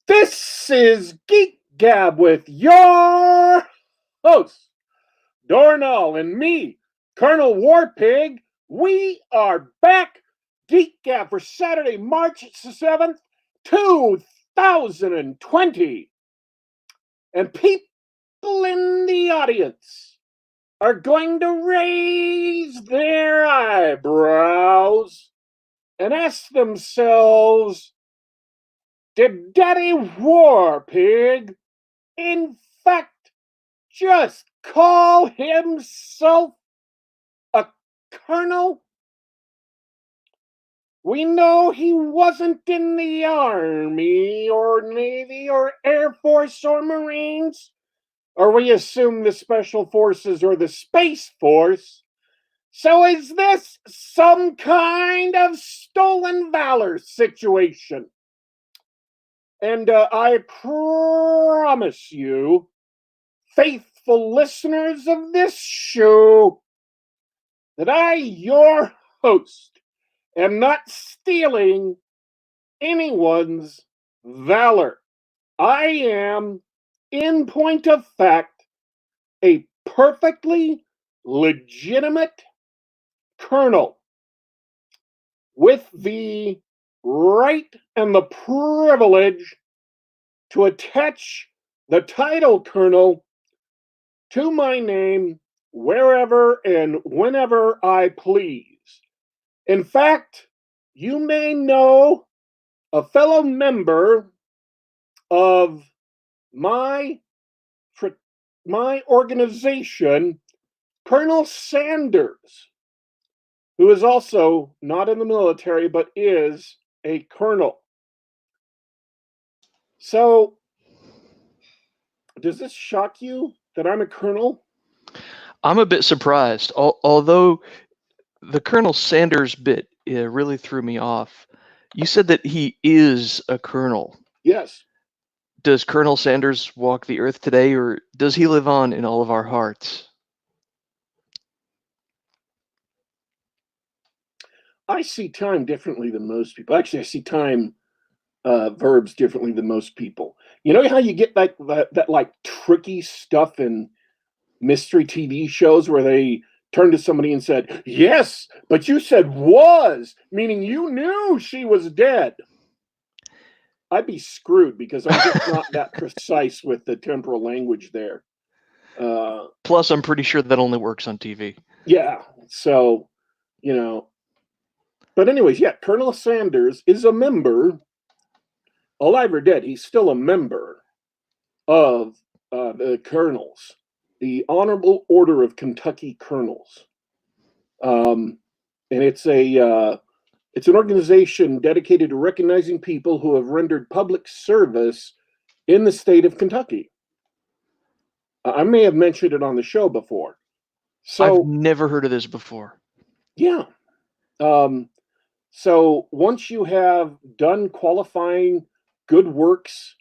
This is Geek Gab with your host, Dornall, and me, Colonel Warpig. We are back, Geek Gab, for Saturday, March 7th, 2020. And people in the audience are going to raise their eyebrows and ask themselves, did Daddy Warpig, in fact, just call himself a colonel? We know he wasn't in the Army or Navy or Air Force or Marines, or we assume the Special Forces or the Space Force. So is this some kind of stolen valor situation? And I promise you, faithful listeners of this show, that I, your host, am not stealing anyone's valor. I am, in point of fact, a perfectly legitimate colonel with the right and the privilege to attach the title colonel to my name wherever and whenever I please. In fact, you may know a fellow member of my my organization, Colonel Sanders, who is also not in the military but is a colonel. So, does this shock you that I'm a colonel? I'm a bit surprised, although the Colonel Sanders bit really threw me off. You said that he is a colonel. Yes. Does Colonel Sanders walk the earth today, or does he live on in all of our hearts? I see time differently than most people. Actually, I see time verbs differently than most people. You know how you get like that like tricky stuff in mystery TV shows where they turned to somebody and said, "Yes, but you said was," meaning you knew she was dead. I'd be screwed because I'm just not that precise with the temporal language there. Plus, I'm pretty sure that only works on TV. Yeah, so, you know. But anyways, yeah, Colonel Sanders is a member, alive or dead, he's still a member of the Colonels, the Honorable Order of Kentucky Colonels. And it's an organization dedicated to recognizing people who have rendered public service in the state of Kentucky. I may have mentioned it on the show before. So I've never heard of this before. Yeah. So once you have done qualifying good works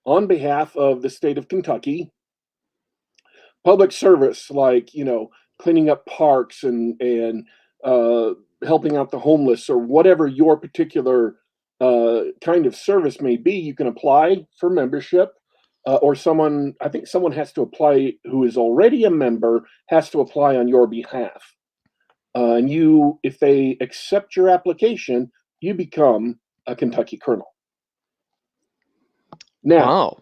on behalf of the state of Kentucky, public service like, cleaning up parks and helping out the homeless or whatever your particular kind of service may be, you can apply for membership. Or I think someone has to apply who is already a member, has to apply on your behalf. And if they accept your application, you become a Kentucky colonel. Now,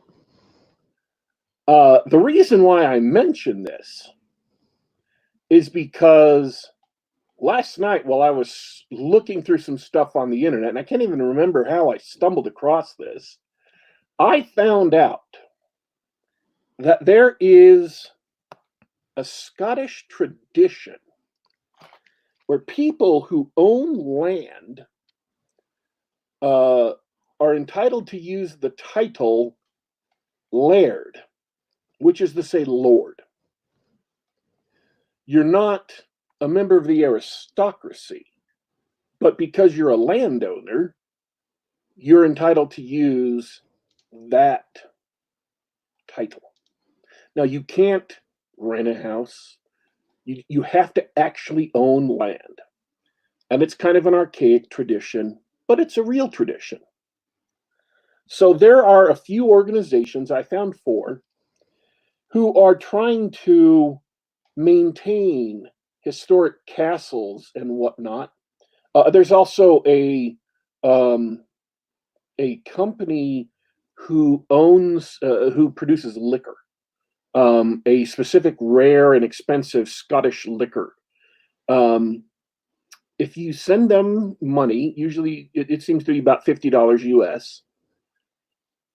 wow. The reason why I mention this is because last night while I was looking through some stuff on the internet, and I can't even remember how I stumbled across this, I found out that there is a Scottish tradition where people who own land are entitled to use the title laird, which is to say lord. You're not a member of the aristocracy, but because you're a landowner, you're entitled to use that title. Now, you can't rent a house. You have to actually own land. And it's kind of an archaic tradition, but it's a real tradition. So there are a few organizations, I found 4, who are trying to maintain historic castles and whatnot. There's also um, a company who produces liquor, a specific rare and expensive Scottish liquor. Um, if you send them money, usually it seems to be about $50 US,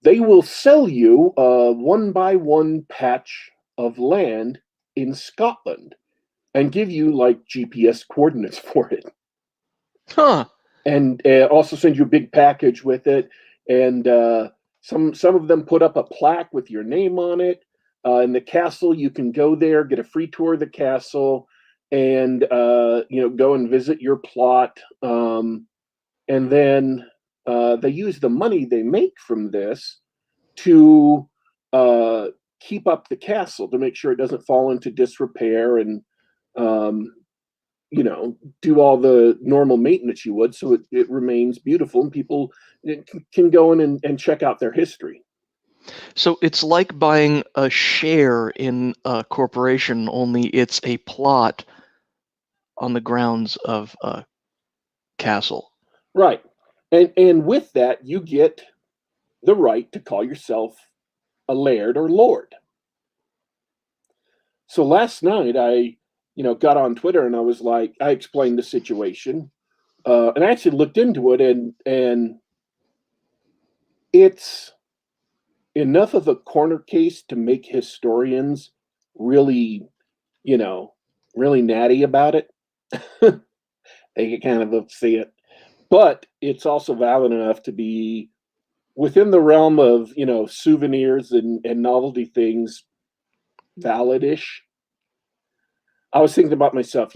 they will sell you a 1 by 1 patch of land in Scotland and give you like GPS coordinates for it. Huh. And also send you a big package with it. And some of them put up a plaque with your name on it. In the castle, you can go there, get a free tour of the castle, and go and visit your plot. And then they use the money they make from this to keep up the castle, to make sure it doesn't fall into disrepair, and um, do all the normal maintenance you would, so it remains beautiful and people can go in and check out their history. So it's like buying a share in a corporation, only it's a plot on the grounds of a castle. Right. And with that, you get the right to call yourself a laird or lord. So last night I got on Twitter and I explained the situation, and I actually looked into it, and it's enough of a corner case to make historians really, really natty about it. They get kind of see it, but it's also valid enough to be within the realm of souvenirs and novelty things, valid-ish. I was thinking about myself,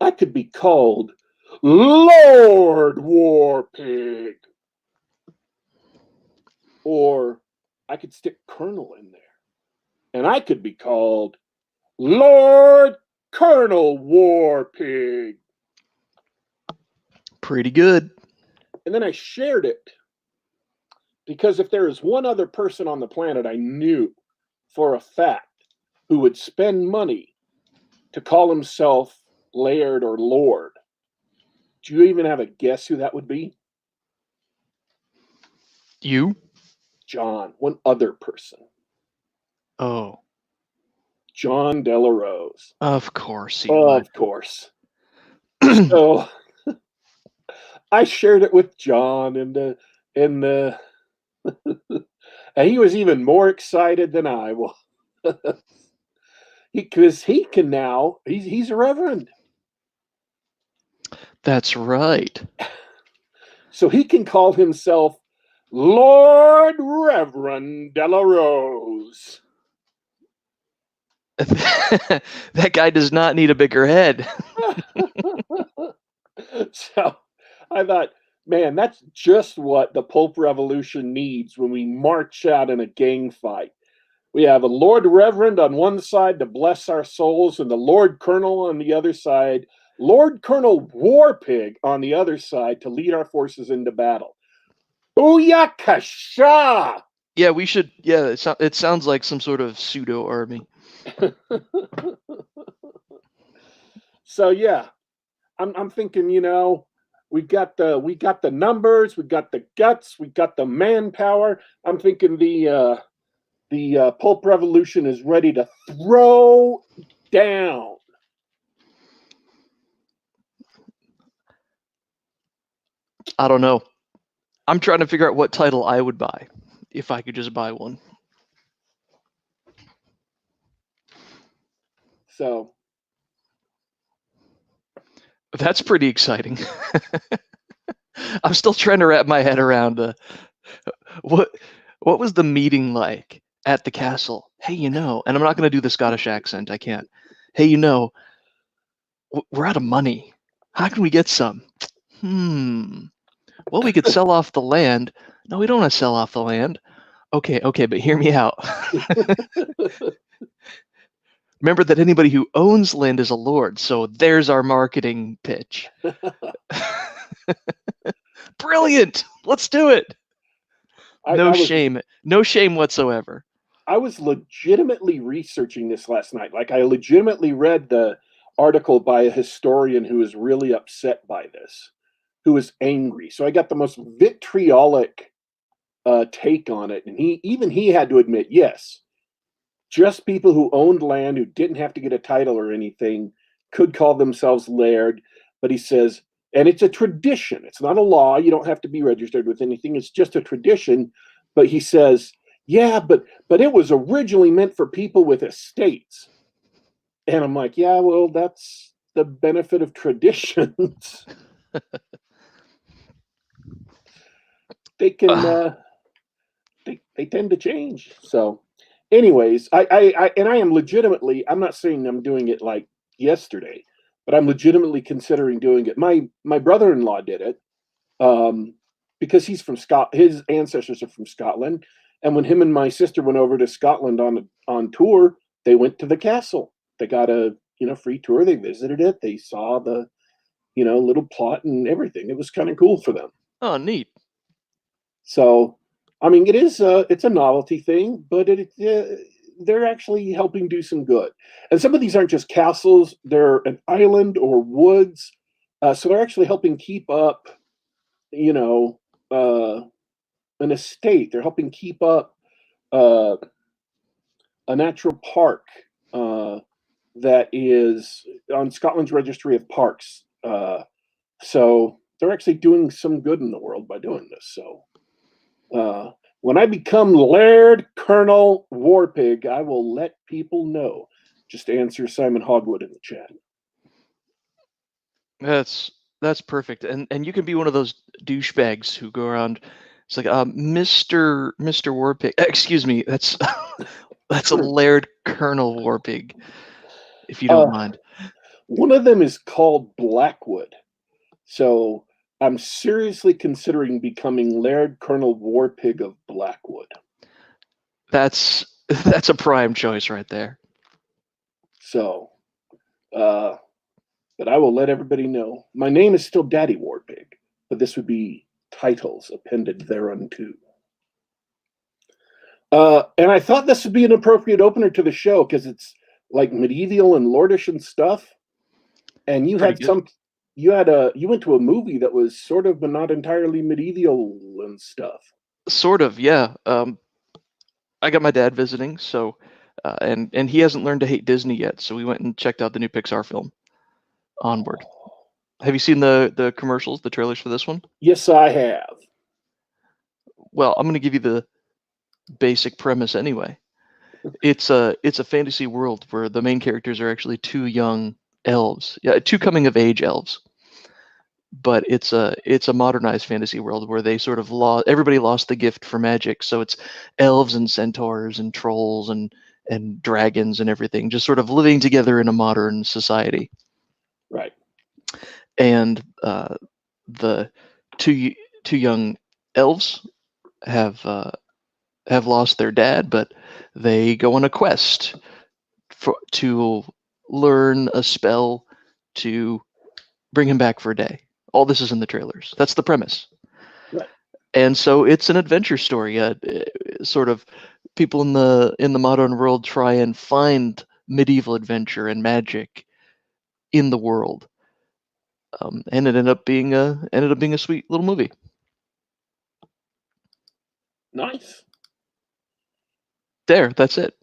I could be called Lord Warpig, or I could stick Colonel in there, and I could be called Lord Colonel Warpig. Pretty good. And then I shared it because if there is one other person on the planet I knew for a fact who would spend money to call himself Laird or Lord, do you even have a guess who that would be? You? John, one other person. Oh, John Delarose. of course he would. Of course. So I shared it with John, and and he was even more excited than I was. Because he can now, he's a reverend. That's right. So he can call himself Lord Reverend Delarose. That guy does not need a bigger head. So I thought, man, that's just what the Pulp Revolution needs when we march out in a gang fight. We have a Lord Reverend on one side to bless our souls, and the Lord Colonel on the other side, Lord Colonel Warpig on the other side to lead our forces into battle. Booyakasha! Yeah, we should. Yeah, it sounds like some sort of pseudo army. So yeah, I'm thinking, we got the numbers, we got the guts, we got the manpower. I'm thinking the Pulp Revolution is ready to throw down. I don't know. I'm trying to figure out what title I would buy if I could just buy one. So That's pretty exciting. I'm still trying to wrap my head around what was the meeting like at the castle. Hey, and I'm not going to do the Scottish accent. I can't. Hey, we're out of money. How can we get some? Well, we could sell off the land. No, we don't want to sell off the land. Okay, but hear me out. Remember that anybody who owns land is a lord, so there's our marketing pitch. Brilliant! Let's do it! No shame. No shame whatsoever. I was legitimately researching this last night. Like, I legitimately read the article by a historian who is really upset by this, who is angry. So I got the most vitriolic take on it, and he had to admit, yes, just people who owned land who didn't have to get a title or anything could call themselves laird. But he says, and it's a tradition. It's not a law. You don't have to be registered with anything. It's just a tradition. But he says, yeah, but it was originally meant for people with estates. And I'm like, yeah, well, that's the benefit of traditions. They can they tend to change. So anyways, I am legitimately, I'm not saying I'm doing it like yesterday, but I'm legitimately considering doing it. My brother-in-law did it, because he's from his ancestors are from Scotland. And when him and my sister went over to Scotland on tour, they went to the castle. They got a free tour. They visited it. They saw the little plot and everything. It was kind of cool for them. Oh, neat. So, I mean, it's a novelty thing, but they're actually helping do some good. And some of these aren't just castles; they're an island or woods. So they're actually helping keep up, an estate. They're helping keep up uh, a natural park that is on Scotland's Registry of Parks. So they're actually doing some good in the world by doing this. So when I become Laird Colonel Warpig, I will let people know. Just answer Simon Hogwood in the chat. That's perfect. And you can be one of those douchebags who go around. It's like, Mr. Warpig. Excuse me. That's a Laird Colonel Warpig, if you don't mind. One of them is called Blackwood. So I'm seriously considering becoming Laird Colonel Warpig of Blackwood. That's a prime choice right there. So, but I will let everybody know. My name is still Daddy Warpig, but this would be titles appended thereunto. And I thought this would be an appropriate opener to the show because it's like medieval and lordish and stuff. And you went to a movie that was sort of, but not entirely medieval and stuff. Sort of, yeah. I got my dad visiting, so and he hasn't learned to hate Disney yet, so we went and checked out the new Pixar film, Onward. Have you seen the commercials, the trailers for this one? Yes, I have. Well, I'm going to give you the basic premise anyway. It's a fantasy world where the main characters are actually two young elves, two coming of age elves. But it's a modernized fantasy world where they sort of everybody lost the gift for magic, so it's elves and centaurs and trolls and dragons and everything, just sort of living together in a modern society. Right. And the two young elves have lost their dad, but they go on a quest to learn a spell to bring him back for a day. All this is in the trailers. That's the premise. Right. And so it's an adventure story. Sort of people in the modern world try and find medieval adventure and magic in the world. And it ended up being a sweet little movie. Nice. That's it.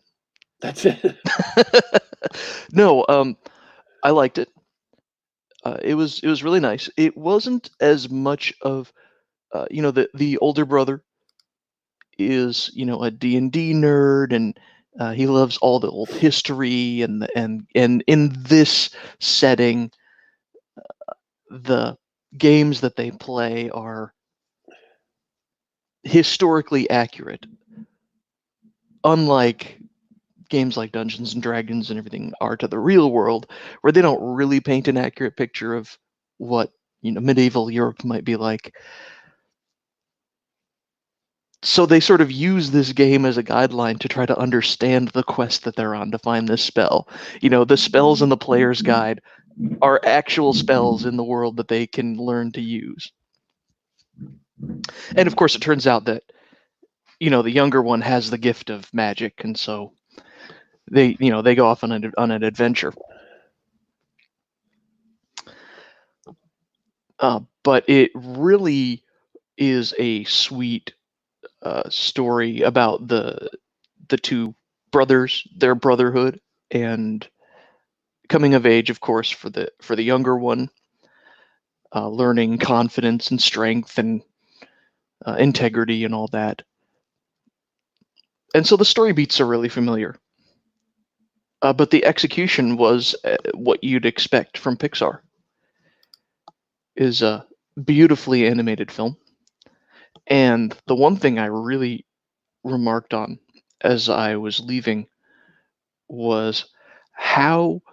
That's it. No, I liked it. It was really nice. It wasn't as much of the older brother is a D&D nerd, and he loves all the old history, and in this setting, the games that they play are historically accurate, unlike games like Dungeons and Dragons and everything are to the real world, where they don't really paint an accurate picture of what medieval Europe might be like. So they sort of use this game as a guideline to try to understand the quest that they're on to find this spell. The spells in the player's guide are actual spells in the world that they can learn to use. And of course, it turns out that the younger one has the gift of magic, and so they go off on an adventure. But it really is a sweet story about the two brothers, their brotherhood, and coming of age, of course, for the younger one, learning confidence and strength and integrity and all that. And so the story beats are really familiar. But the execution was what you'd expect from Pixar. Is a beautifully animated film. And the one thing I really remarked on as I was leaving was how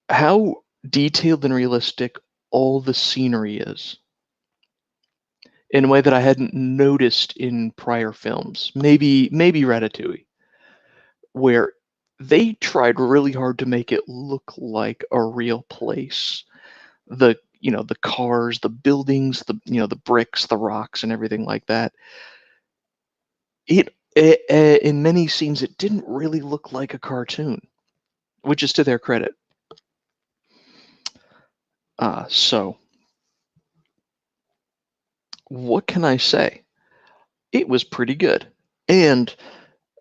how detailed and realistic all the scenery is, in a way that I hadn't noticed in prior films. Maybe Ratatouille, where they tried really hard to make it look like a real place. The cars, the buildings, the bricks, the rocks, and everything like that. It in many scenes it didn't really look like a cartoon, which is to their credit. So what can I say? It was pretty good, and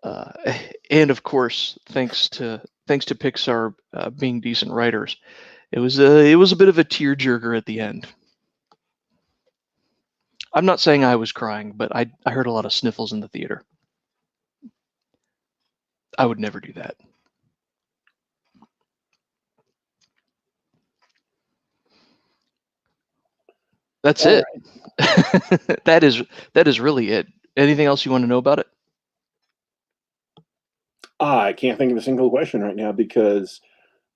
of course, thanks to Pixar being decent writers, it was a bit of a tearjerker at the end. I'm not saying I was crying, but I heard a lot of sniffles in the theater. I would never do that. That's it. Right. that is really it. Anything else you want to know about it? I can't think of a single question right now, because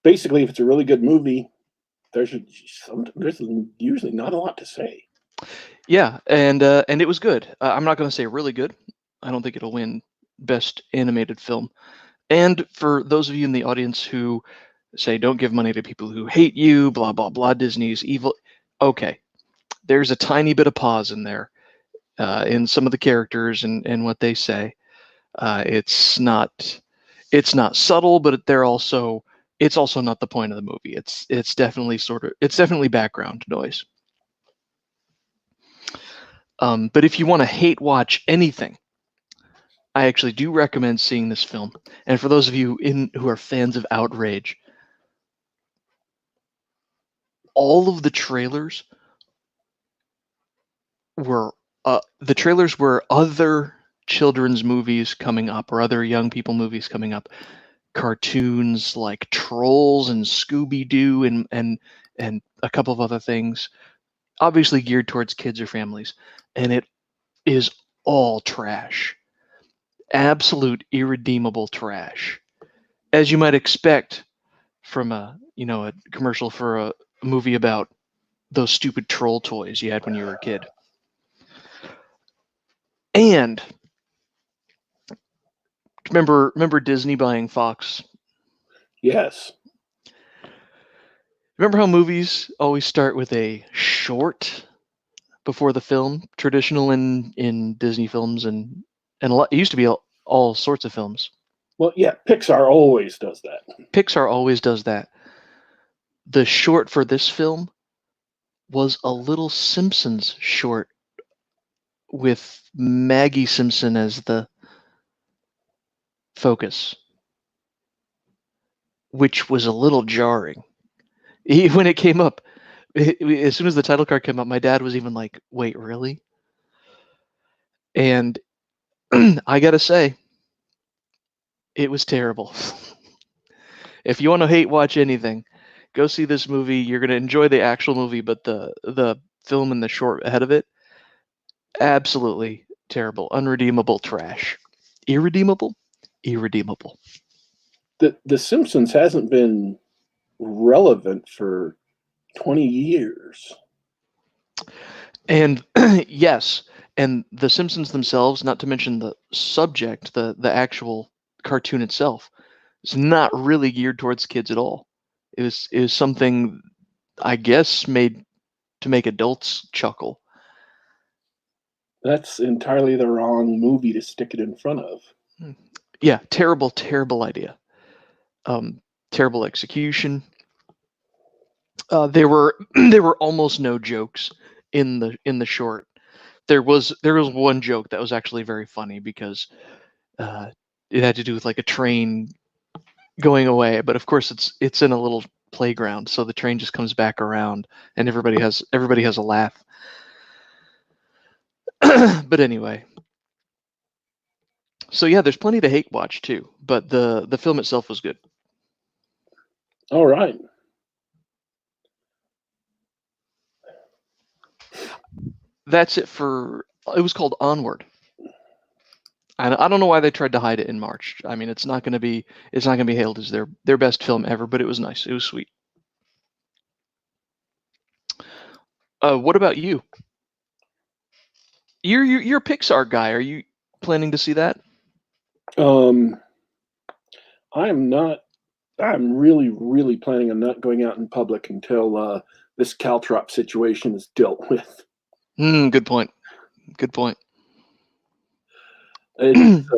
basically, if it's a really good movie, there's usually not a lot to say. Yeah, and it was good. I'm not going to say really good. I don't think it'll win Best Animated Film. And for those of you in the audience who say don't give money to people who hate you, blah blah blah, Disney's evil. Okay, there's a tiny bit of pause in there, in some of the characters and what they say. It's not subtle, but it's also not the point of the movie. It's definitely background noise. But if you want to hate watch anything, I actually do recommend seeing this film. And for those of you who are fans of outrage, all of the trailers were other children's movies coming up, or other young people movies coming up. Cartoons like Trolls and Scooby-Doo and a couple of other things, obviously geared towards kids or families, and it is all trash. Absolute irredeemable trash, as you might expect from a commercial for a movie about those stupid troll toys you had when you were a kid. And remember Disney buying Fox? Yes. Remember how movies always start with a short before the film? Traditional in Disney films, and a lot, it used to be all sorts of films. Well, yeah, Pixar always does that. Pixar always does that. The short for this film was a Little Simpsons short with Maggie Simpson as the focus, which was a little jarring. When it came up, as soon as the title card came up, my dad was even like, "Wait, really?" And I gotta say, it was terrible. If you want to hate watch anything, go see this movie. You're gonna enjoy the actual movie, but the film and the short ahead of it, absolutely terrible, unredeemable trash. Irredeemable. The Simpsons hasn't been relevant for 20 years. And yes, and the Simpsons themselves, not to mention the subject, the actual cartoon itself, is not really geared towards kids at all. It was something, I guess, made to make adults chuckle. That's entirely the wrong movie to stick it in front of. Yeah, terrible, terrible idea. Terrible execution. There were there were almost no jokes in the short. There was one joke that was actually very funny because it had to do with like a train going away, but of course it's in a little playground, so the train just comes back around and everybody has a laugh. But anyway, so yeah, there's plenty to hate watch too, but the film itself was good. All right. That's it for it was called Onward. I don't know why they tried to hide it in March. I mean, it's not going to be hailed as their best film ever, but it was nice. It was sweet. What about you? You're a Pixar guy. Are you planning to see that? I'm not. I'm really, really planning on not going out in public until this caltrop situation is dealt with. Good point. Good point. It's,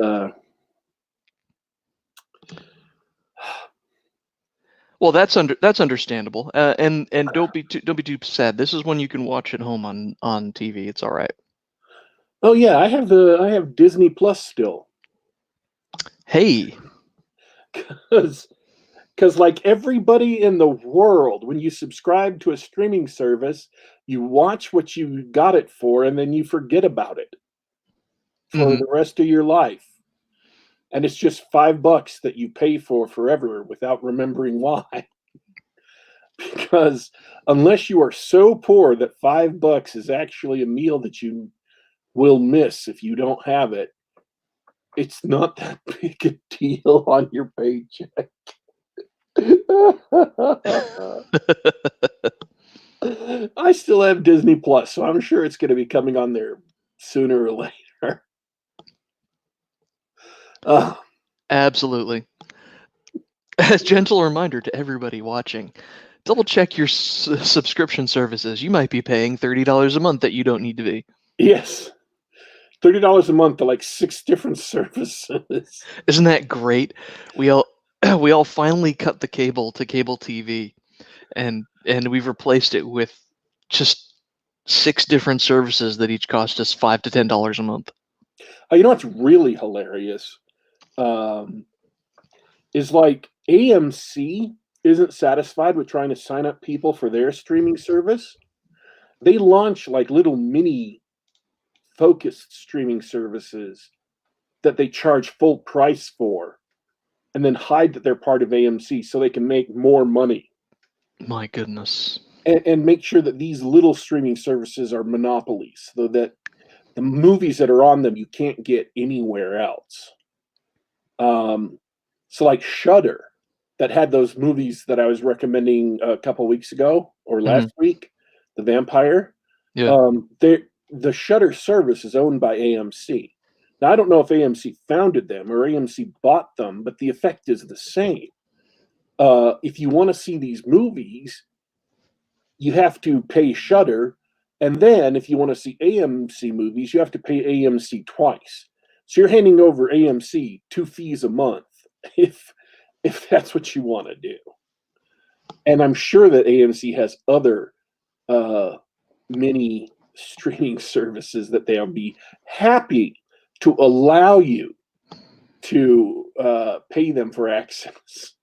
Well, that's understandable, and don't be too sad. This is one you can watch at home on TV. It's all right. oh yeah, I have Disney Plus still Hey, because like everybody in the world, when you subscribe to a streaming service, you watch what you got it for, and then you forget about it for the rest of your life. And it's just $5 that you pay for forever without remembering why. Because unless you are so poor that $5 is actually a meal that you will miss if you don't have it, it's not that big a deal on your paycheck. I still have Disney Plus, so I'm sure it's going to be coming on there sooner or later. Absolutely. As gentle reminder to everybody watching, double check your subscription services. You might be paying $30 a month that you don't need to be. Yes. $30 a month to like 6 different services. Isn't that great? We all finally cut the cable to cable TV, and we've replaced it with just 6 different services that each cost us $5 to $10 a month. You know what's really hilarious? Is like AMC isn't satisfied with trying to sign up people for their streaming service. They launch like little mini focused streaming services that they charge full price for and then hide that they're part of AMC so they can make more money. My goodness. And make sure that these little streaming services are monopolies so that the movies that are on them you can't get anywhere else. So like Shudder, that had those movies that I was recommending a couple weeks ago or last week, The Vampire. Yeah. The Shudder service is owned by AMC. Now I don't know if AMC founded them or AMC bought them, but the effect is the same. If you want to see these movies, you have to pay Shudder, and then if you want to see AMC movies, you have to pay AMC twice. So you're handing over AMC 2 fees a month if that's what you want to do. And I'm sure that AMC has other mini streaming services that they'll be happy to allow you to pay them for access.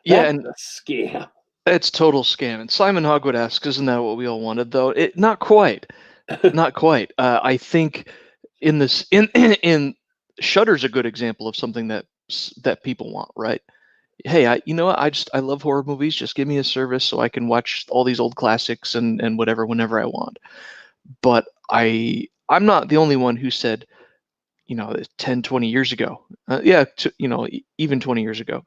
Yeah, That's and a scam. it's total scam. And Simon Hogwood asks, "Isn't that what we all wanted?" Though not quite, not quite. I think in Shudder's a good example of something that people want, right? Hey, you know what? I love horror movies. Just give me a service so I can watch all these old classics and whatever whenever I want. But I'm not the only one who said, 10, 20 years ago, even 20 years ago,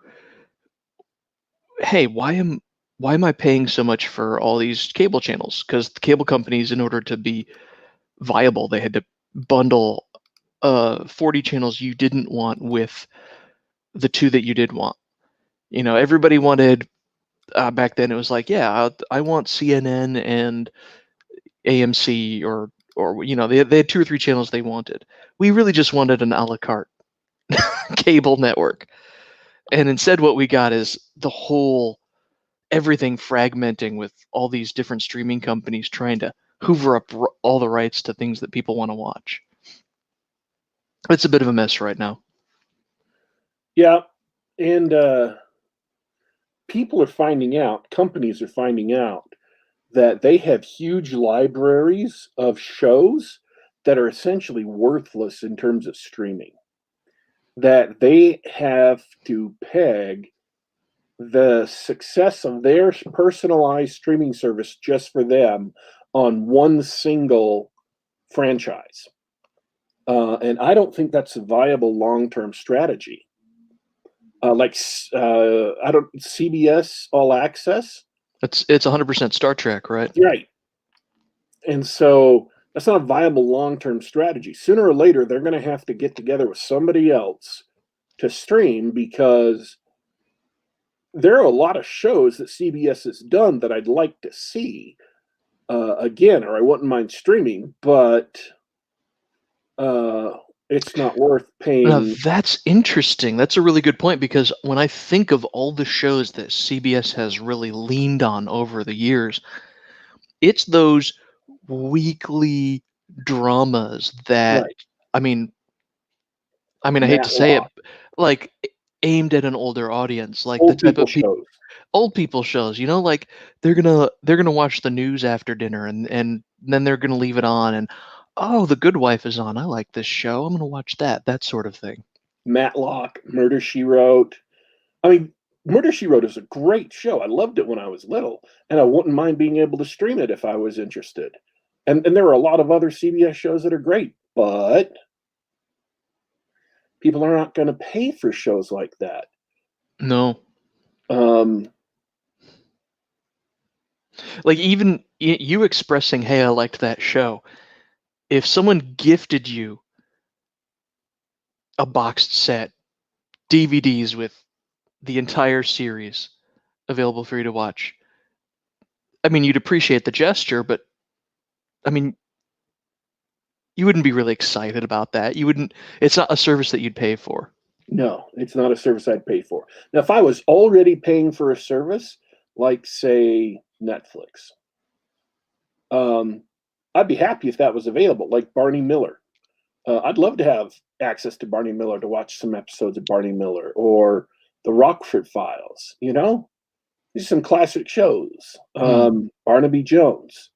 hey, why am I paying so much for all these cable channels? Because the cable companies, in order to be viable, they had to bundle 40 channels you didn't want with the 2 that you did want. Everybody wanted, back then it was like, yeah, I want CNN and AMC or or they had 2 or 3 channels they wanted. We really just wanted an a la carte cable network. And instead what we got is the whole everything fragmenting with all these different streaming companies trying to hoover up all the rights to things that people want to watch. It's a bit of a mess right now. Yeah, and people are finding out, companies are finding out that they have huge libraries of shows that are essentially worthless in terms of streaming. That they have to peg the success of their personalized streaming service just for them on one single franchise. And I don't think that's a viable long-term strategy. I don't CBS All Access. It's 100% Star Trek, right? Right. And so that's not a viable long-term strategy. Sooner or later, they're going to have to get together with somebody else to stream, because there are a lot of shows that CBS has done that I'd like to see again, or I wouldn't mind streaming, but it's not worth Now paying. that's interesting. That's a really good point, because when I think of all the shows that CBS has really leaned on over the years, it's those weekly dramas that Right. I mean I hate to say it, Matlock, like aimed at an older audience, like the old type people of shows. old people shows, like they're gonna watch the news after dinner, and then they're gonna leave it on, and oh, The Good Wife is on. I like this show. I'm gonna watch that sort of thing. Matlock, Murder She Wrote. I mean, Murder She Wrote is a great show. I loved it when I was little, and I wouldn't mind being able to stream it if I was interested. And there are a lot of other CBS shows that are great, but people are not going to pay for shows like that. No, Um, like even you expressing, "Hey, I liked that show." If someone gifted you a boxed set, DVDs with the entire series available for you to watch, you'd appreciate the gesture, but I mean, you wouldn't be really excited about that. You wouldn't. It's not a service that you'd pay for. no, it's not a service I'd pay for. Now, if I was already paying for a service, like, say, Netflix, um, I'd be happy if that was available, like Barney Miller. I'd love to have access to Barney Miller to watch some episodes of Barney Miller or the Rockford Files. These are some classic shows. Mm. Barnaby Jones.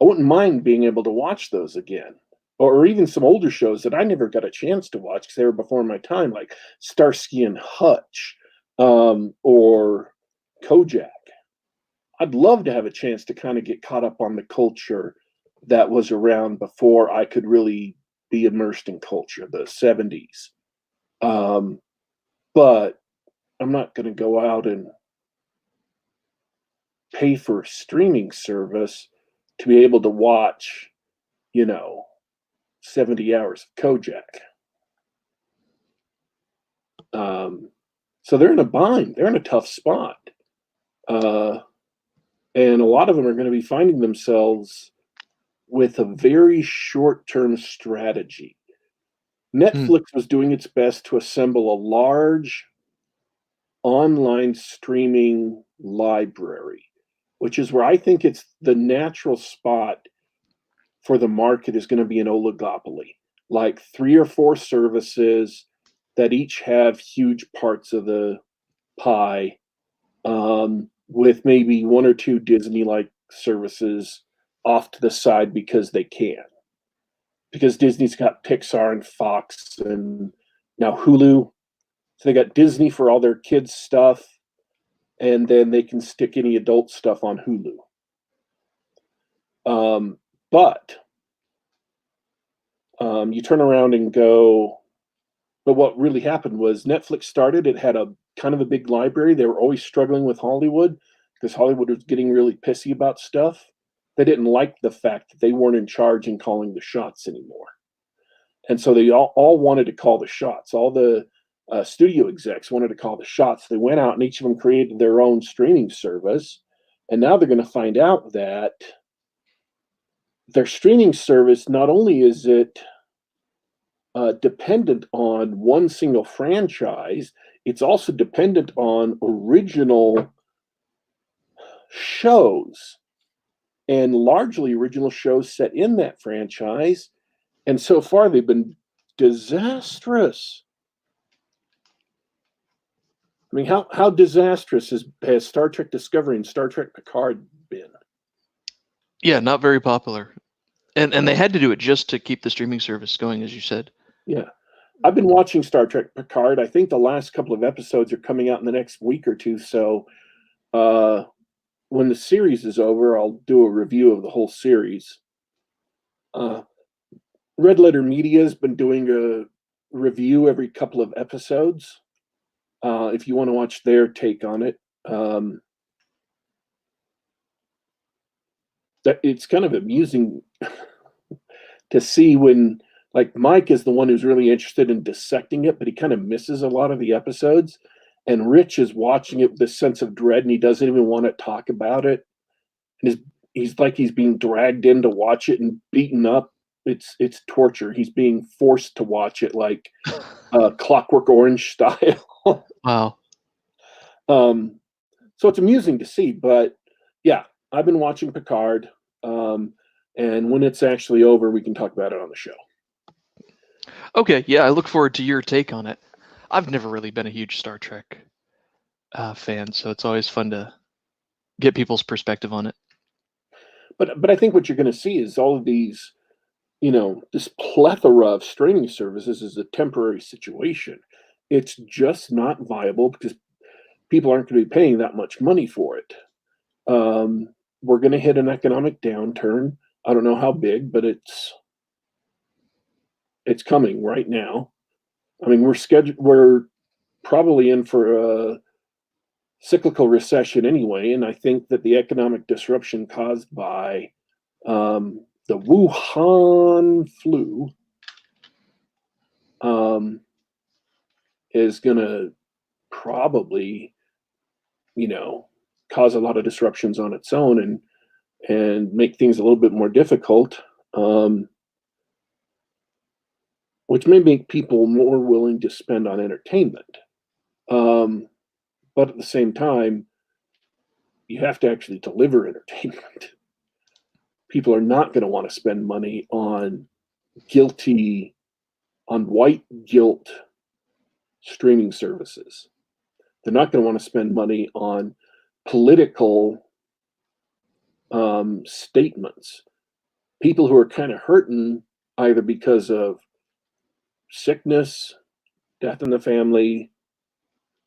I wouldn't mind being able to watch those again, or even some older shows that I never got a chance to watch because they were before my time, like Starsky and Hutch, or Kojak. I'd love to have a chance to kind of get caught up on the culture that was around before I could really be immersed in culture, the 70s. But I'm not going to go out and pay for a streaming service to be able to watch, you know, 70 hours of Kojak. So they're in a bind. They're in a tough spot. And a lot of them are going to be finding themselves with a very short-term strategy. Mm. Netflix was doing its best to assemble a large online streaming library, which is where I think it's the natural spot for the market is going to be an oligopoly, like 3 or 4 services that each have huge parts of the pie, with maybe 1 or 2 Disney-like services off to the side because they can. Because Disney's got Pixar and Fox and now Hulu. So they got Disney for all their kids' stuff, and then they can stick any adult stuff on Hulu. But you turn around and go, but what really happened was Netflix started, it had a kind of a big library. They were always struggling with Hollywood because Hollywood was getting really pissy about stuff. They didn't like the fact that they weren't in charge and calling the shots anymore. And so they all wanted to call the shots. All the studio execs wanted to call the shots. They went out and each of them created their own streaming service. And now they're going to find out that their streaming service, not only is it dependent on one single franchise, it's also dependent on original shows, and largely original shows set in that franchise. And so far, they've been disastrous. I mean, how disastrous has Star Trek Discovery and Star Trek Picard been? Yeah, not very popular. And they had to do it just to keep the streaming service going, as you said. Yeah. I've been watching Star Trek Picard. I think the last couple of episodes are coming out in the next week or two. So when the series is over, I'll do a review of the whole series. Red Letter Media has been doing a review every couple of episodes. If you want to watch their take on it, it's kind of amusing to see when, like, Mike is the one who's really interested in dissecting it, but he kind of misses a lot of the episodes. And Rich is watching it with this sense of dread, and he doesn't even want to talk about it. And he's like he's being dragged in to watch it and beaten up. It's torture. He's being forced to watch it like Clockwork Orange style. Wow. So it's amusing to see, but yeah, I've been watching Picard, and when it's actually over, we can talk about it on the show. Okay, yeah, I look forward to your take on it. I've never really been a huge Star Trek fan, so it's always fun to get people's perspective on it. But I think what you're going to see is all of these, this plethora of streaming services is a temporary situation. It's just not viable because people aren't going to be paying that much money for it. We're going to hit an economic downturn. I don't know how big, but it's coming right now. I mean, we're probably in for a cyclical recession anyway, and I think that the economic disruption caused by the Wuhan flu is going to probably, cause a lot of disruptions on its own and make things a little bit more difficult, which may make people more willing to spend on entertainment. But at the same time, you have to actually deliver entertainment. People are not going to want to spend money on white guilt streaming services. They're not going to want to spend money on political statements. People who are kind of hurting either because of sickness, death in the family,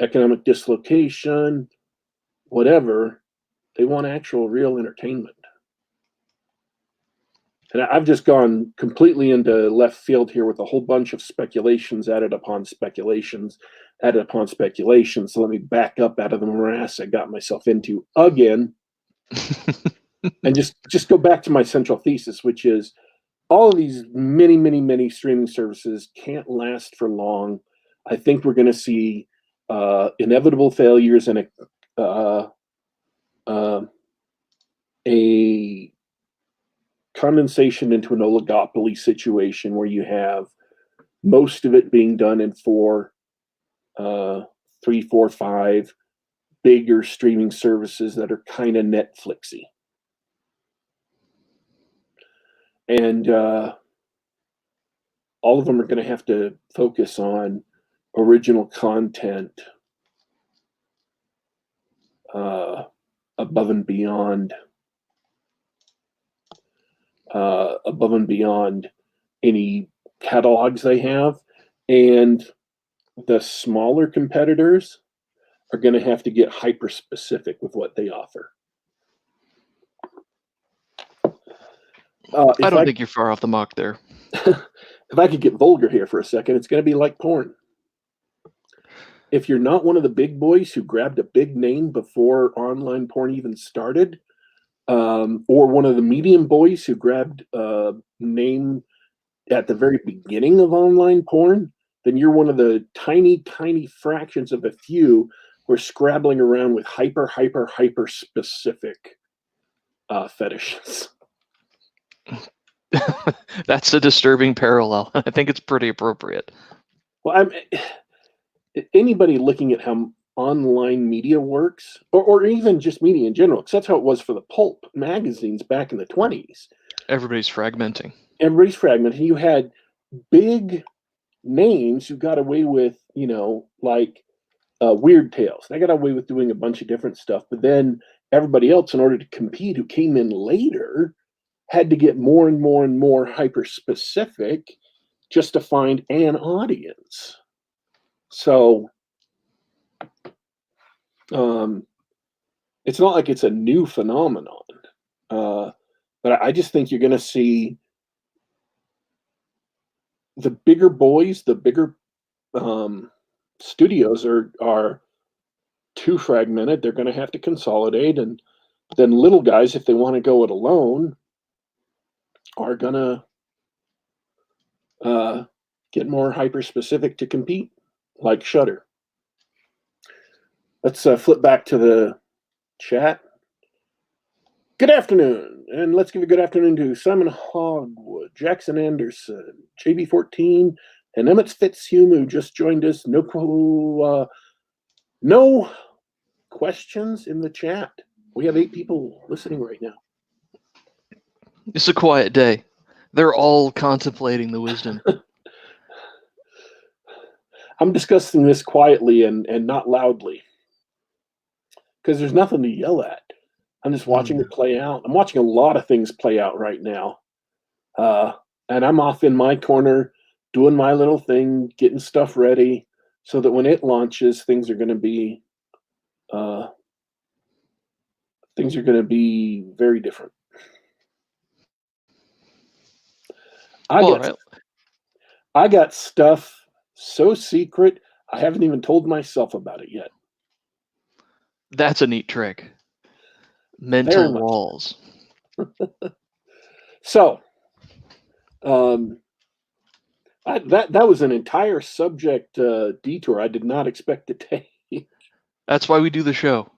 economic dislocation, whatever, they want actual real entertainment. And I've just gone completely into left field here with a whole bunch of speculations added upon speculations. So let me back up out of the morass I got myself into again. And just go back to my central thesis, which is all of these many, many, many streaming services can't last for long. I think we're going to see inevitable failures and a condensation into an oligopoly situation where you have most of it being done in 3, 4, 5 bigger streaming services that are kind of Netflixy. And all of them are going to have to focus on original content above and beyond any catalogs they have. And the smaller competitors are going to have to get hyper specific with what they offer. I don't think you're far off the mark there. If I could get vulgar here for a second, it's going to be like porn. If you're not one of the big boys who grabbed a big name before online porn even started, or one of the medium boys who grabbed a name at the very beginning of online porn, then you're one of the tiny, tiny fractions of a few who are scrabbling around with hyper specific fetishes. That's a disturbing parallel. I think it's pretty appropriate. Well, anybody looking at how online media works, or even just media in general, because that's how it was for the pulp magazines back in the 20s. Everybody's fragmenting. Everybody's fragmented. You had big names who got away with, like Weird Tales. They got away with doing a bunch of different stuff, but then everybody else, in order to compete, who came in later, had to get more and more and more hyper specific just to find an audience. So it's not like it's a new phenomenon, but I just think you're going to see the bigger boys, the bigger studios are too fragmented. They're going to have to consolidate, and then little guys, if they want to go it alone, are going to get more hyper specific to compete, like Shudder. Let's flip back to the chat. Good afternoon, and let's give a good afternoon to Simon Hogwood, Jackson Anderson, JB14, and Emmett Fitzhume, who just joined us. No questions in the chat. We have 8 people listening right now. It's a quiet day. They're all contemplating the wisdom. I'm discussing this quietly and not loudly, because there's nothing to yell at. I'm just watching it play out. I'm watching a lot of things play out right now. And I'm off in my corner doing my little thing, getting stuff ready so that when it launches, things are going to be very different. I got stuff so secret, I haven't even told myself about it yet. That's a neat trick. Mental walls. So, that was an entire subject detour I did not expect to take. That's why we do the show.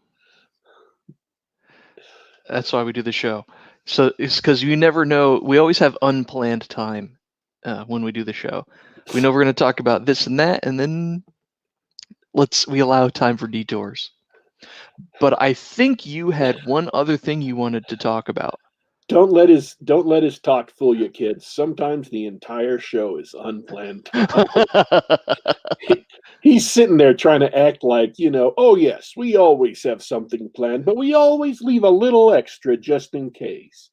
So it's because you never know. We always have unplanned time when we do the show. We know we're going to talk about this and that, and then we allow time for detours. But I think you had one other thing you wanted to talk about. Don't let his talk fool you, kids. Sometimes the entire show is unplanned time. He's sitting there trying to act like, oh yes, we always have something planned, but we always leave a little extra just in case.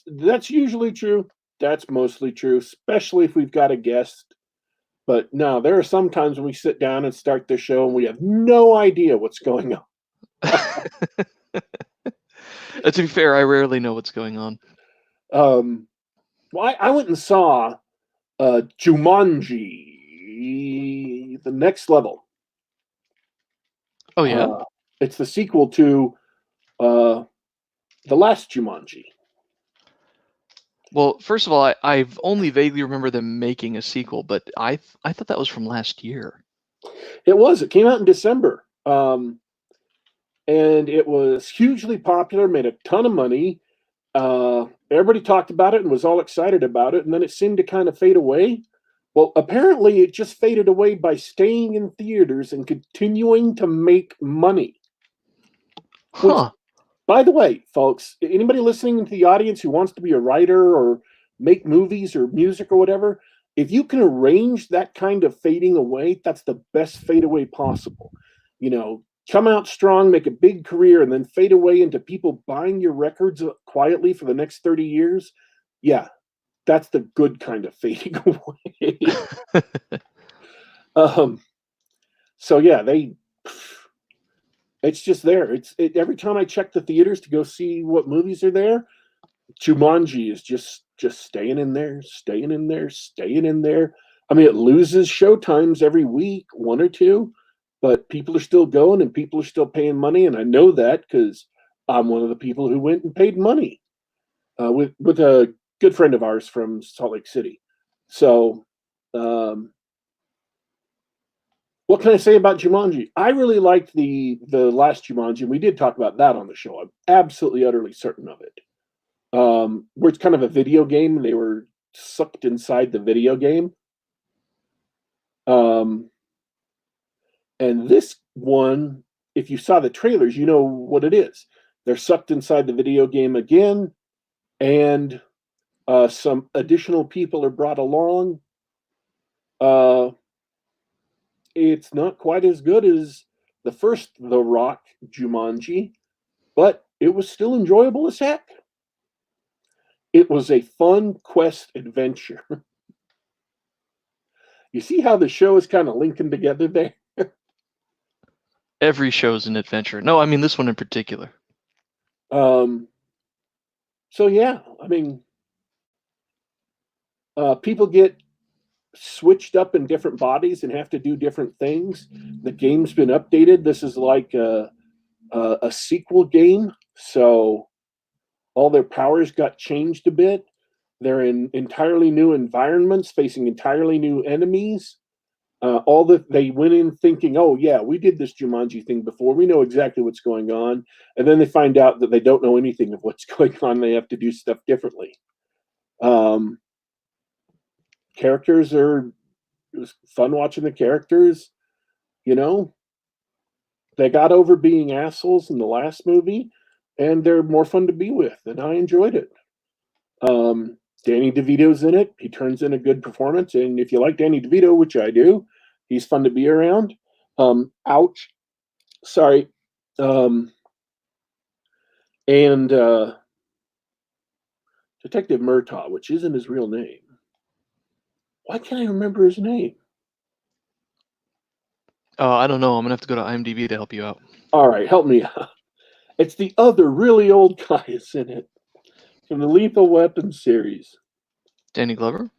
That's usually true. That's mostly true, especially if we've got a guest. But no, there are some times when we sit down and start the show and we have no idea what's going on. To be fair, I rarely know what's going on. Well, I went and saw Jumanji, The Next Level. Oh, yeah? It's the sequel to the last Jumanji. Well, first of all, I've only vaguely remember them making a sequel, but I thought that was from last year. It was. It came out in December. And it was hugely popular, made a ton of money. Everybody talked about it and was all excited about it, and then it seemed to kind of fade away. Well, apparently it just faded away by staying in theaters and continuing to make money. Huh. Which, by the way, folks, anybody listening to the audience who wants to be a writer or make movies or music or whatever, if you can arrange that kind of fading away, that's the best fade away possible. Come out strong, make a big career, and then fade away into people buying your records quietly for the next 30 years. Yeah, that's the good kind of fading away. So yeah, it's just there. Every time I check the theaters to go see what movies are there, Jumanji is just staying in there. I mean, it loses show times every week, 1 or 2. But people are still going and people are still paying money. And I know that because I'm one of the people who went and paid money with a good friend of ours from Salt Lake City. So what can I say about Jumanji? I really liked the last Jumanji. We did talk about that on the show. I'm absolutely, utterly certain of it. where it's kind of a video game, and they were sucked inside the video game. And this one, if you saw the trailers, you know what it is. They're sucked inside the video game again, and some additional people are brought along. It's not quite as good as the first The Rock Jumanji, but it was still enjoyable as heck. It was a fun quest adventure. You see how the show is kind of linking together there? Every show's an adventure. No, I mean this one in particular. So yeah, I mean, people get switched up in different bodies and have to do different things. The game's been updated. This is like a sequel game, so all their powers got changed a bit. They're in entirely new environments, facing entirely new enemies. They went in thinking, oh yeah, we did this Jumanji thing before. We know exactly what's going on, and then they find out that they don't know anything of what's going on. They have to do stuff differently. Characters are. It was fun watching the characters. You know, they got over being assholes in the last movie, and they're more fun to be with, and I enjoyed it. Danny DeVito's in it. He turns in a good performance, and if you like Danny DeVito, which I do, he's fun to be around. Ouch. Sorry. And Detective Murtaugh, which isn't his real name. Why can't I remember his name? Oh, I don't know. I'm gonna have to go to IMDb to help you out. All right, help me out. It's the other really old guy that's in it from the Lethal Weapon series. Danny Glover?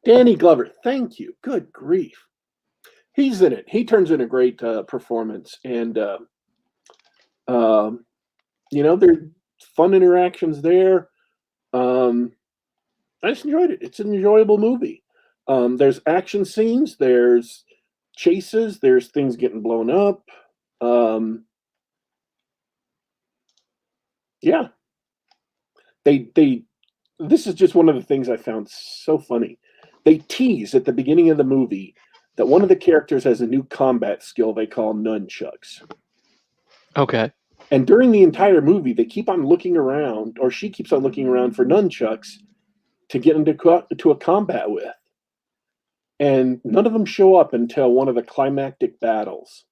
Danny Glover. Thank you. Good grief. He's in it. He turns in a great performance, and there's fun interactions there. I just enjoyed it. It's an enjoyable movie. There's action scenes. There's chases. There's things getting blown up. Yeah. This is just one of the things I found so funny. They tease at the beginning of the movie that one of the characters has a new combat skill they call nunchucks. Okay. And during the entire movie, they keep on looking around, or she keeps on looking around for nunchucks to get into a combat with. And none of them show up until one of the climactic battles.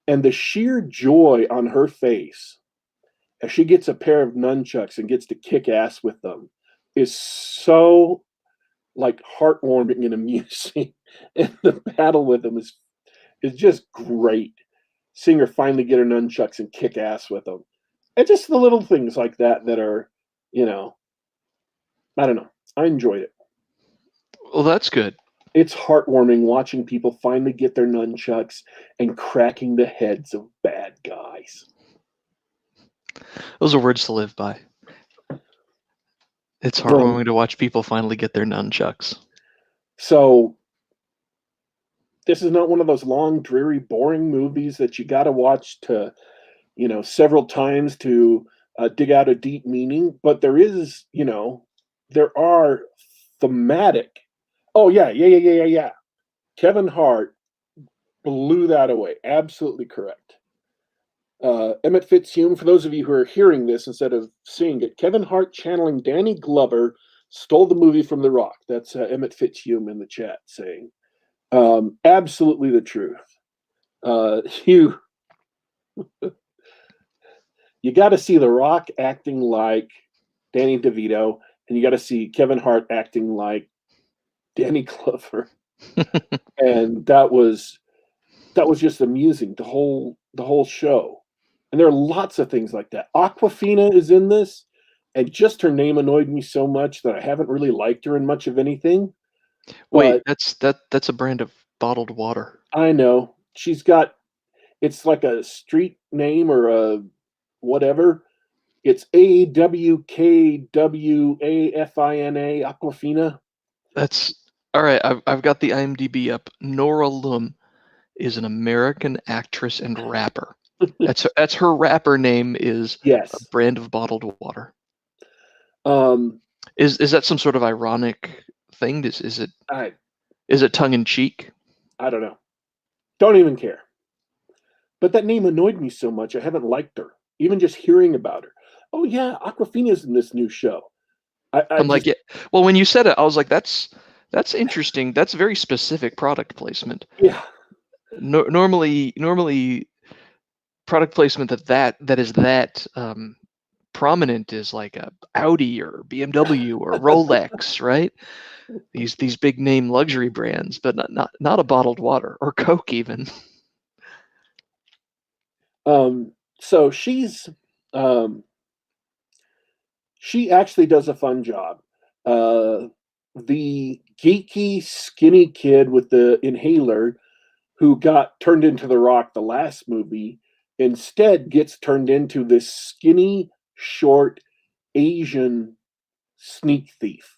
And the sheer joy on her face as she gets a pair of nunchucks and gets to kick ass with them is so like heartwarming and amusing. And the battle with them is just great. Seeing her finally get her nunchucks and kick ass with them. And just the little things like that are, I don't know. I enjoyed it. Well, that's good. It's heartwarming watching people finally get their nunchucks and cracking the heads of bad guys. Those are words to live by. It's heartwarming to watch people finally get their nunchucks. So, this is not one of those long, dreary, boring movies that you got to watch to, several times to dig out a deep meaning. But there is, there are thematic. Oh, yeah. Kevin Hart blew that away. Absolutely correct. Emmett Fitzhume, for those of you who are hearing this instead of seeing it, Kevin Hart channeling Danny Glover stole the movie from The Rock. That's Emmett Fitzhume in the chat saying. Absolutely the truth. You got to see The Rock acting like Danny DeVito, and you got to see Kevin Hart acting like Danny Glover. And that was just amusing, the whole show. And there are lots of things like that. Aquafina is in this, and just her name annoyed me so much that I haven't really liked her in much of anything. Wait, that's a brand of bottled water. I know. It's like a street name or a whatever. It's AWKWAFINA, Aquafina. That's all right. I've got the IMDb up. Nora Lum is an American actress and rapper. That's her rapper name is Yes. a brand of bottled water. Um, Is that some sort of ironic thing? Is I it tongue in cheek? I don't know. Don't even care. But that name annoyed me so much. I haven't liked her, even just hearing about her. Oh yeah, Aquafina's in this new show. I I'm like, just yeah. Well, when you said it, I was like, that's interesting. That's very specific product placement. yeah. Normally, product placement that is prominent is like a Audi or BMW or Rolex, right? These big name luxury brands, but not a bottled water or Coke even. So um, she actually does a fun job. Uh, the geeky, skinny kid with the inhaler who got turned into the Rock the last movie instead gets turned into this skinny, short Asian sneak thief.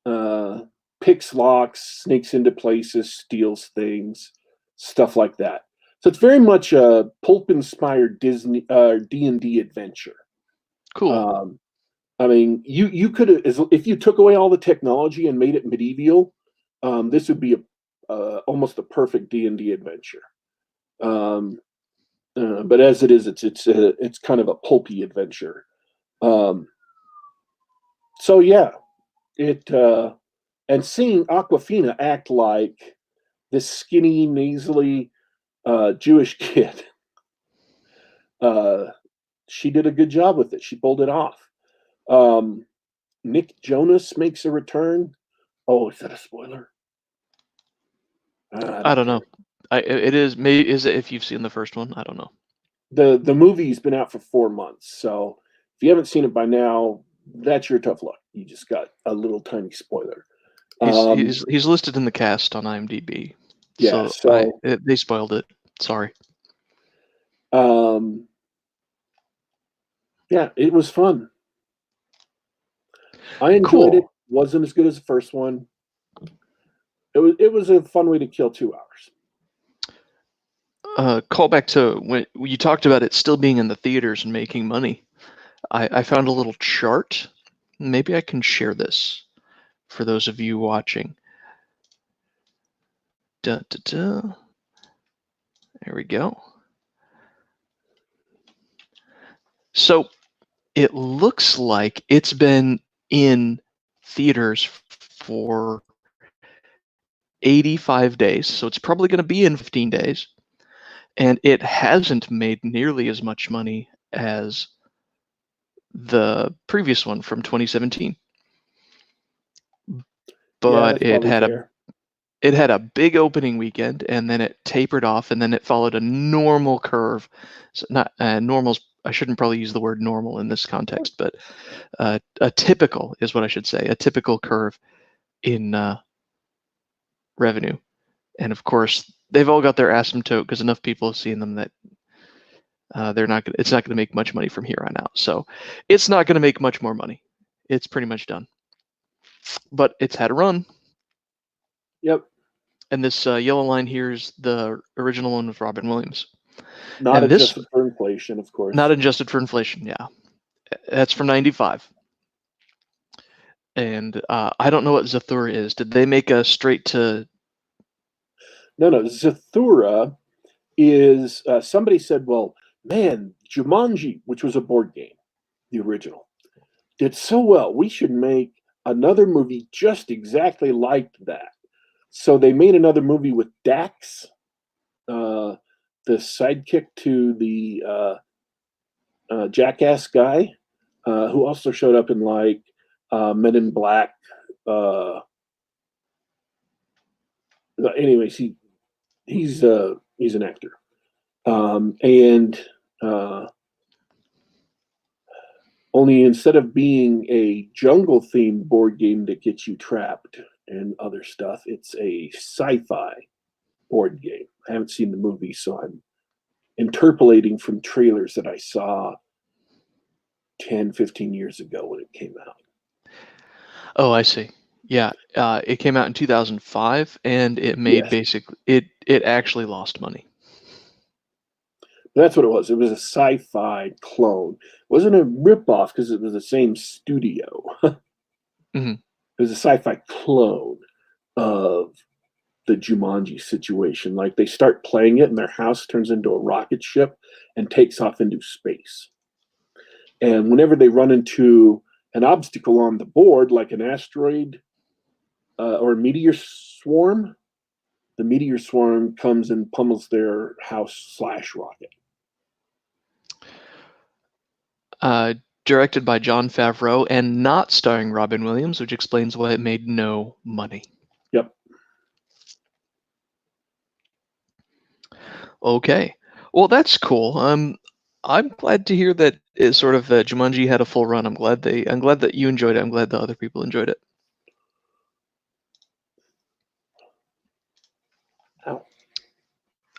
Uh, Picks locks, sneaks into places, steals things, stuff like that. So it's very much a pulp-inspired Disney D&D adventure. Cool. Um, I mean, you could if you took away all the technology and made it medieval, this would be almost a perfect D&D adventure. Um, but as it is, it's kind of a pulpy adventure. Um, so yeah, it and seeing Aquafina act like this skinny, nasally Jewish kid, uh, she did a good job with it. She pulled it off. Um, Nick Jonas makes a return. Oh, is that a spoiler? I I don't don't care. know. It is maybe is it if you've seen the first one? I don't know. The movie's been out for 4 months, so if you haven't seen it by now, that's your tough luck. You just got a little tiny spoiler. Um, He's listed in the cast on IMDb, yeah, so so they spoiled it. Sorry. um, yeah, it was fun. I enjoyed it. Cool. Wasn't as good as the first one. It was a fun way to kill 2 hours. Call back to when you talked about it still being in the theaters and making money. I found a little chart. Maybe I can share this for those of you watching. Da, da, da. There we go. So it looks like it's been in theaters for 85 days. So it's probably going to be in 15 days. And it hasn't made nearly as much money as the previous one from 2017. Yeah, But that's probably fair. it had a big opening weekend, and then it tapered off, and then it followed a normal curve. So not normal's. I shouldn't probably use the word normal in this context, but a typical is what I should say. A typical curve in revenue, and of course they've all got their asymptote because enough people have seen them that they're not. It's not going to make much money from here on out. So it's not going to make much more money. It's pretty much done. But it's had a run. Yep. And this yellow line here is the original one with Robin Williams. Not And this, adjusted for inflation, of not course. adjusted for inflation, yeah. That's from 95. And I don't know what Zathura is. Did they make a straight to... No. Zathura is somebody said, well, man, Jumanji, which was a board game, the original, did so well. We should make another movie just exactly like that. So they made another movie with Dax, uh, the sidekick to the jackass guy, who also showed up in like Men in Black. Uh, anyways, he's an actor, and uh, only instead of being a jungle themed board game that gets you trapped and other stuff, it's a sci-fi board game. I haven't seen the movie, so I'm interpolating from trailers that I saw 10, 15 years ago when it came out. Oh, I see. Yeah, it came out in 2005, and it made Yes. basically... It actually lost money. That's what it was. It was a sci-fi clone. It wasn't a ripoff because it was the same studio. Mm-hmm. It was a sci-fi clone of the Jumanji situation. Like they start playing it and their house turns into a rocket ship and takes off into space. And whenever they run into an obstacle on the board, like an asteroid or a meteor swarm, the meteor swarm comes and pummels their house/rocket. Directed by Jon Favreau and not starring Robin Williams, which explains why it made no money. Yep. Okay. Well, that's cool. I'm glad to hear that it sort of Jumanji had a full run. I'm glad that you enjoyed it. I'm glad that other people enjoyed it. Ow.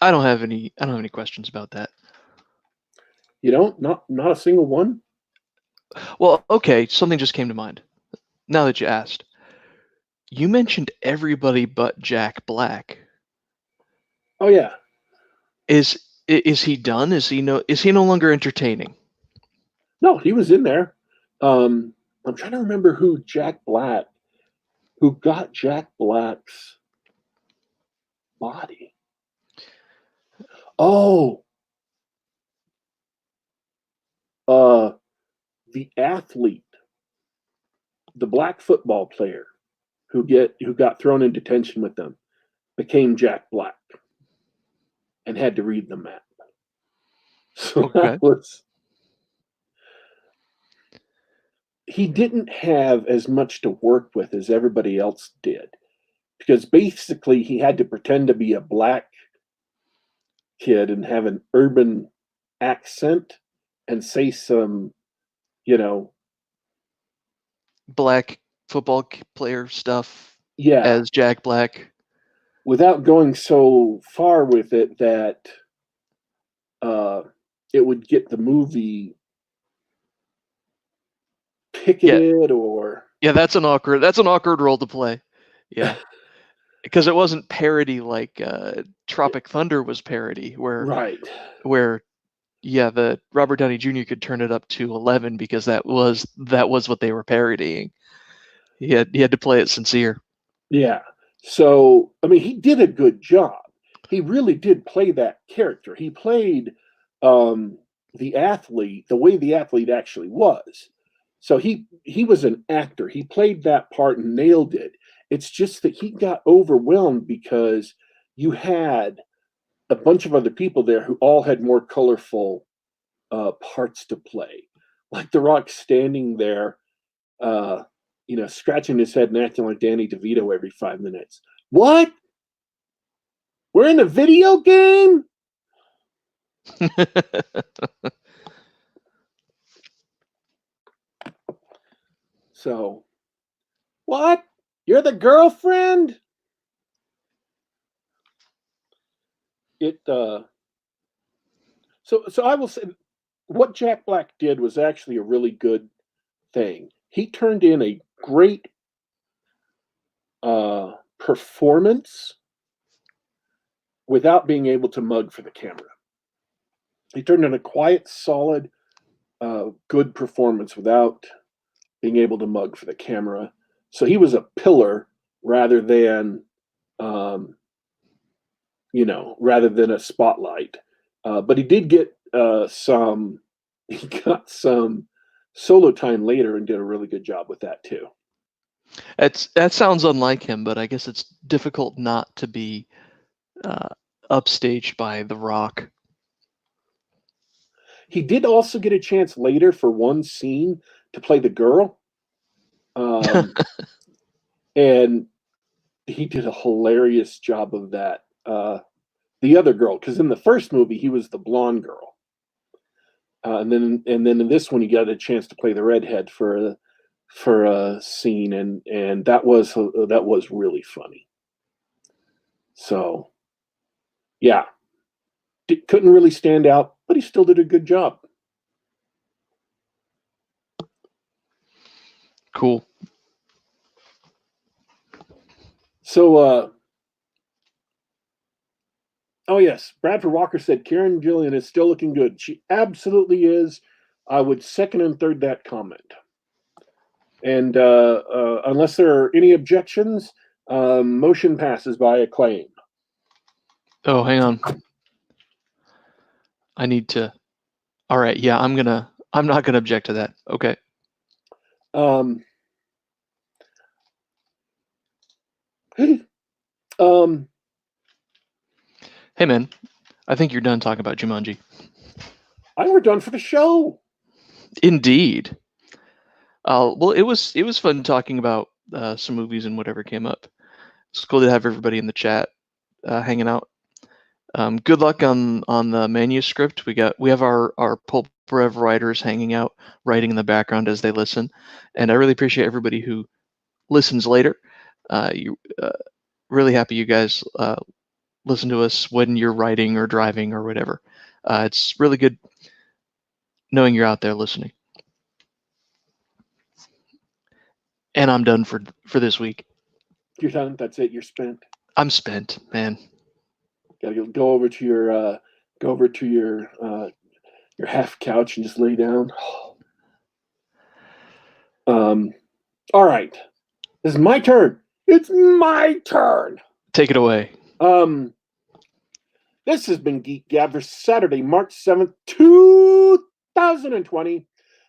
I don't have any questions about that. You don't? Not a single one? Well, okay, something just came to mind. Now that you asked. You mentioned everybody but Jack Black. Oh yeah. Is he done? Is he no longer entertaining? No, he was in there. I'm trying to remember who got Jack Black's body. Oh, the athlete, the black football player who got thrown in detention with them became Jack Black and had to read the map. So Okay. He didn't have as much to work with as everybody else did, because basically he had to pretend to be a black kid and have an urban accent and say some, you know, Black football player stuff yeah, as Jack Black. without going so far with it that it would get the movie picketed or Yeah, that's an awkward role to play. Yeah. Because it wasn't parody like Tropic Thunder was parody, right. where the Robert Downey Jr. could turn it up to 11 because that was what they were parodying. He had to play it sincere. Yeah. So, I mean, he did a good job. He really did play that character. He played the athlete the way the athlete actually was. So he was an actor. He played that part and nailed it. It's just that he got overwhelmed because you had a bunch of other people there who all had more colorful parts to play. Like The Rock standing there, scratching his head and acting like Danny DeVito every 5 minutes. What? We're in a video game? So, what? You're the girlfriend? It so I will say what Jack Black did was actually a really good thing. He turned in a great performance without being able to mug for the camera. He turned in a quiet, solid, good performance without being able to mug for the camera. So he was a pillar rather than, rather than a spotlight. But he did get he got some solo time later and did a really good job with that too. That sounds unlike him, but I guess it's difficult not to be upstaged by The Rock. He did also get a chance later for one scene to play the girl. And he did a hilarious job of that. The other girl, because in the first movie he was the blonde girl, and then in this one he got a chance to play the redhead for a scene, and that was really funny. So, yeah, couldn't really stand out, but he still did a good job. Cool. So, Oh, yes. Bradford Walker said Karen Gillian is still looking good. She absolutely is. I would second and third that comment. And unless there are any objections, motion passes by acclaim. Oh, hang on. I need to. All right. Yeah, I'm not gonna object to that. Okay. Hey, man. I think you're done talking about Jumanji. We're done for the show. Indeed. Well, it was fun talking about some movies and whatever came up. It's cool to have everybody in the chat hanging out. Good luck on the manuscript. We have our Pulp Rev writers hanging out, writing in the background as they listen, and I really appreciate everybody who listens later. Really happy you guys listen to us when you're writing or driving or whatever. It's really good knowing you're out there listening. And I'm done for this week. You're done. That's it. You're spent. I'm spent, man. Gotta go over to your half couch and just lay down. All right. This is my turn. It's my turn. Take it away. This has been Geek Gab for Saturday, March 7th, 2020.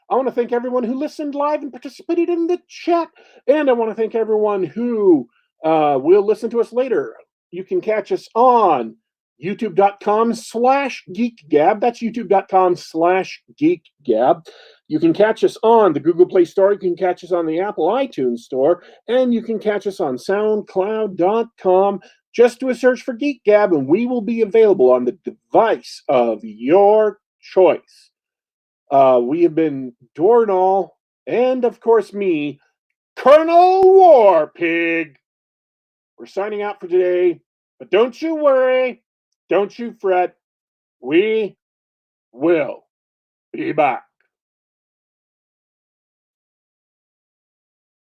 I want to thank everyone who listened live and participated in the chat. And I want to thank everyone who will listen to us later. You can catch us on youtube.com/geekgab. That's youtube.com/geekgab. You can catch us on the Google Play Store. You can catch us on the Apple iTunes Store. And you can catch us on soundcloud.com. Just do a search for Geek Gab, and we will be available on the device of your choice. We have been Dornall, and of course me, Colonel Warpig. We're signing out for today, but don't you worry, don't you fret. We will be back.